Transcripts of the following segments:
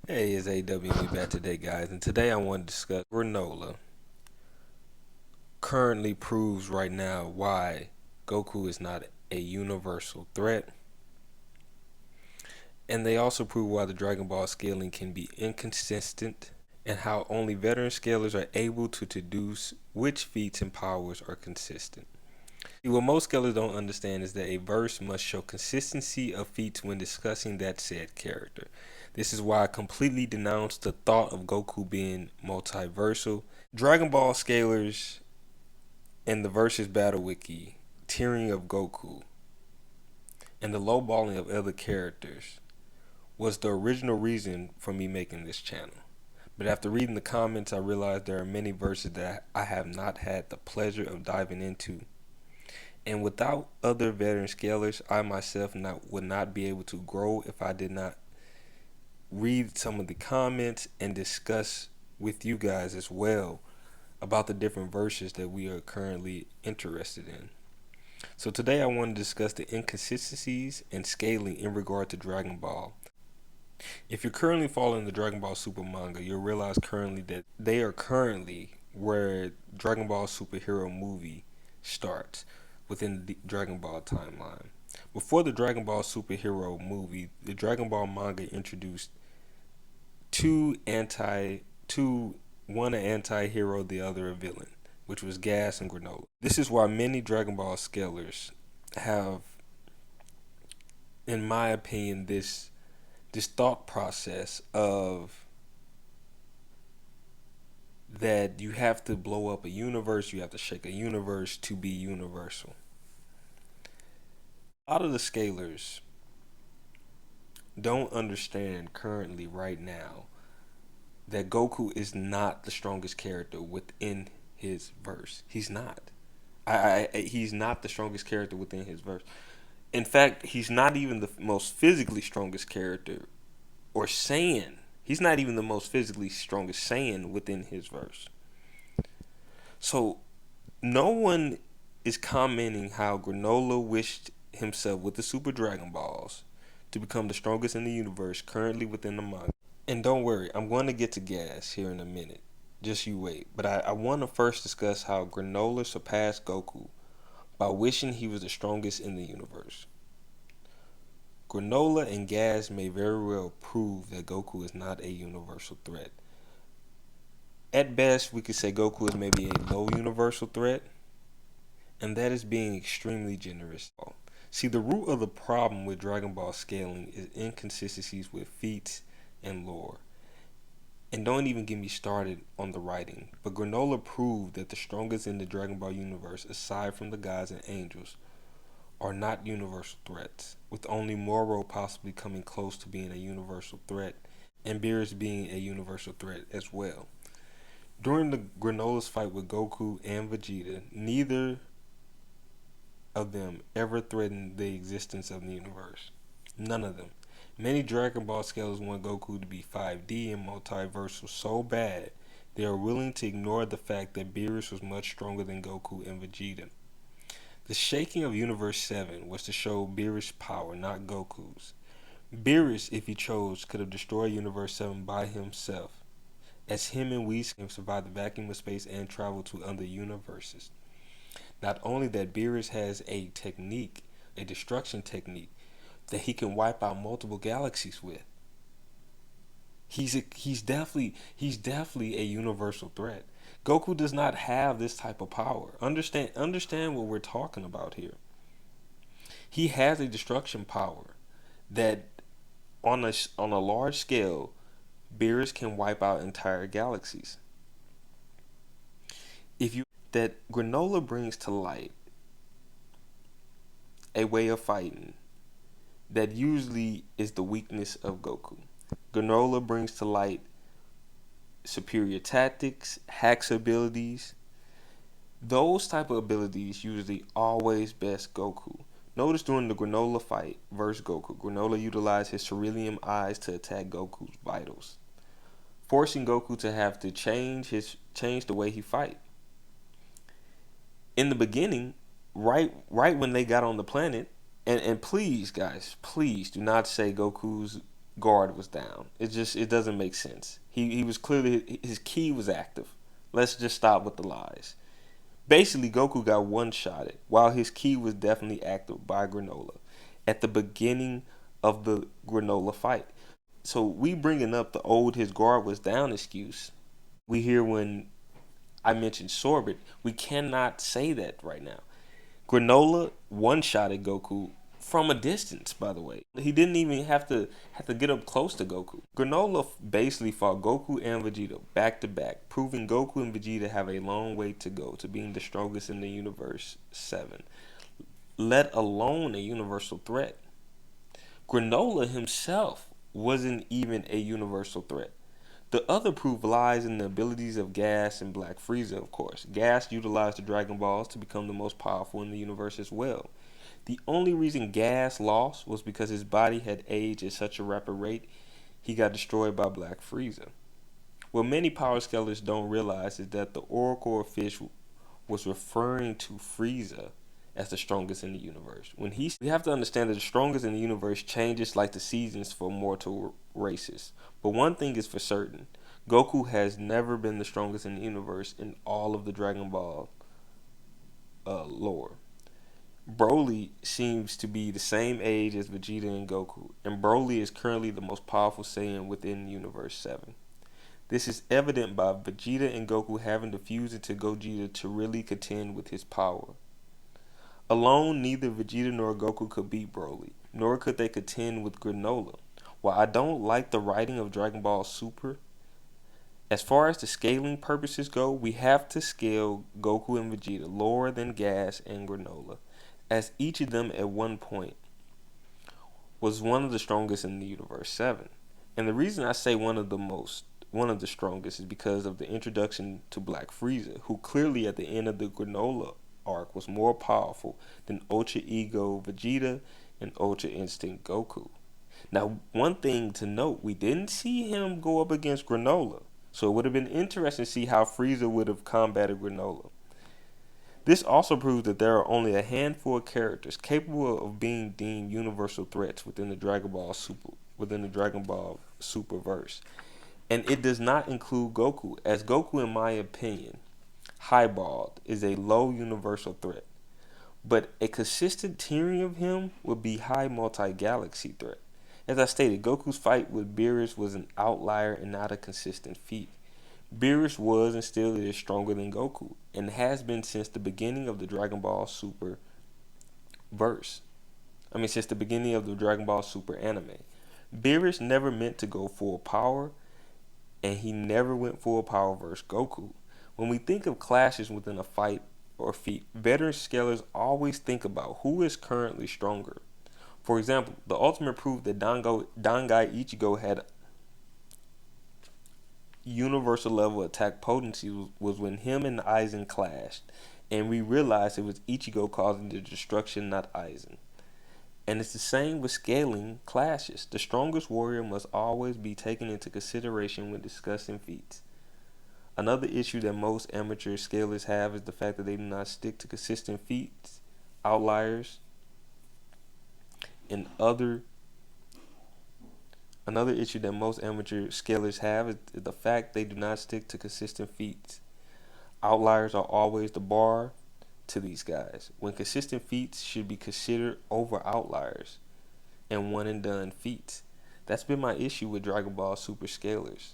Hey, it's AW and we back today, guys. And today I want to discuss Granolah currently proves right now why Goku is not a universal threat. And they also prove why the Dragon Ball scaling can be inconsistent and how only veteran scalers are able to deduce which feats and powers are consistent. What most scholars don't understand is that a verse must show consistency of feats when discussing that said character. This is why I completely denounce the thought of Goku being multiversal. Dragon Ball scalers and the Versus Battle Wiki, tearing of Goku, and the lowballing of other characters was the original reason for me making this channel. But after reading the comments, I realized there are many verses that I have not had the pleasure of diving into, and without other veteran scalers, I myself would not be able to grow if I did not read some of the comments and discuss with you guys as well about the different verses that we are currently interested in. So today I want to discuss the inconsistencies and scaling in regard to Dragon Ball. If you're currently following the Dragon Ball Super manga, you'll realize currently that they are currently where Dragon Ball Superhero movie starts within the Dragon Ball timeline. Before the Dragon Ball Superhero movie, the Dragon Ball manga introduced two anti two one an anti-hero, the other a villain, which was Gas and Granolah. This is why many Dragon Ball scalers have, in my opinion, this thought process of that you have to blow up a universe, you have to shake a universe to be universal. A lot of the scalers don't understand currently right now that Goku is not the strongest character within his verse. He's not. He's not the strongest character within his verse. In fact, he's not even the most physically strongest character or Saiyan. He's not even the most physically strongest Saiyan within his verse. So no one is commenting how Granolah wished himself with the Super Dragon Balls to become the strongest in the universe currently within the manga. And don't worry, I'm going to get to Gas here in a minute. Just you wait. But I want to first discuss how Granolah surpassed Goku by wishing he was the strongest in the universe. Granolah and Gas may very well prove that Goku is not a universal threat. At best, we could say Goku is maybe a low universal threat, and that is being extremely generous. See, the root of the problem with Dragon Ball scaling is inconsistencies with feats and lore. And don't even get me started on the writing, but Granolah proved that the strongest in the Dragon Ball universe, aside from the gods and angels, are not universal threats, with only Moro possibly coming close to being a universal threat, and Beerus being a universal threat as well. During the Granolah's fight with Goku and Vegeta, neither of them ever threatened the existence of the universe. None of them. Many Dragon Ball scalers want Goku to be 5D and multiversal so bad they are willing to ignore the fact that Beerus was much stronger than Goku and Vegeta. The shaking of Universe 7 was to show Beerus' power, not Goku's. Beerus, if he chose, could have destroyed Universe 7 by himself, as him and Whis can survive the vacuum of space and travel to other universes. Not only that, Beerus has a technique, a destruction technique, that he can wipe out multiple galaxies with. He's definitely a universal threat. Goku does not have this type of power. Understand what we're talking about here. He has a destruction power that on a large scale, Beerus can wipe out entire galaxies. If you that Granolah brings to light a way of fighting that usually is the weakness of Goku. Granolah brings to light superior tactics, hacks abilities. Those type of abilities usually always best Goku. Notice during the Granolah fight versus Goku, Granolah utilized his cerulean eyes to attack Goku's vitals, forcing Goku to have to change the way he fight. In the beginning, right when they got on the planet, and please guys, please do not say Goku's guard was down. It doesn't make sense. He was clearly, his ki was active. Let's just stop with the lies. Basically, Goku got one-shotted while his ki was definitely active by Granolah at the beginning of the Granolah fight. So we bringing up the old his guard was down excuse. We hear when I mentioned Sorbet, we cannot say that right now. Granolah one-shotted Goku from a distance, by the way. He didn't even have to get up close to Goku. Granolah basically fought Goku and Vegeta back to back, proving Goku and Vegeta have a long way to go to being the strongest in the universe 7, let alone a universal threat. Granolah himself wasn't even a universal threat. The other proof lies in the abilities of Gas and Black Frieza, of course. Gas utilized the Dragon Balls to become the most powerful in the universe as well. The only reason Gas lost was because his body had aged at such a rapid rate, he got destroyed by Black Frieza. What many power scalers don't realize is that the Oracle of Fish was referring to Frieza as the strongest in the universe. We have to understand that the strongest in the universe changes like the seasons for mortal races. But one thing is for certain, Goku has never been the strongest in the universe in all of the Dragon Ball lore. Broly seems to be the same age as Vegeta and Goku, and Broly is currently the most powerful Saiyan within Universe 7. This is evident by Vegeta and Goku having to fuse into Gogeta to really contend with his power. Alone, neither Vegeta nor Goku could beat Broly, nor could they contend with Granolah. While I don't like the writing of Dragon Ball Super, as far as the scaling purposes go, we have to scale Goku and Vegeta lower than Gas and Granolah, as each of them at one point was one of the strongest in the Universe 7. And the reason I say one of the strongest is because of the introduction to Black Frieza, who clearly at the end of the Granolah arc was more powerful than Ultra Ego Vegeta and Ultra Instinct Goku. Now, one thing to note, we didn't see him go up against Granolah, so it would have been interesting to see how Frieza would have combated Granolah. This also proves that there are only a handful of characters capable of being deemed universal threats within the Dragon Ball Superverse. And it does not include Goku, as Goku, in my opinion, highballed, is a low universal threat. But a consistent tiering of him would be high multi-galaxy threat. As I stated, Goku's fight with Beerus was an outlier and not a consistent feat. Beerus was and still is stronger than Goku, and has been since the beginning of the Dragon Ball Super since the beginning of the Dragon Ball Super anime. Beerus never meant to go full power, and he never went full power versus Goku. When we think of clashes within a fight or feat, veteran scalers always think about who is currently stronger. For example, the ultimate proof that Dangai Ichigo had universal level attack potency was when him and Aizen clashed, and we realized it was Ichigo causing the destruction, not Aizen. And it's the same with scaling clashes. The strongest warrior must always be taken into consideration when discussing feats. Another issue that most amateur scalers have is the fact that they do not stick to consistent feats, outliers, and Another issue that most amateur scalers have is the fact they do not stick to consistent feats. Outliers are always the bar to these guys, when consistent feats should be considered over outliers and one and done feats. That's been my issue with Dragon Ball Super scalers.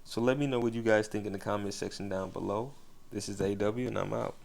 So let me know what you guys think in the comment section down below. This is AW and I'm out.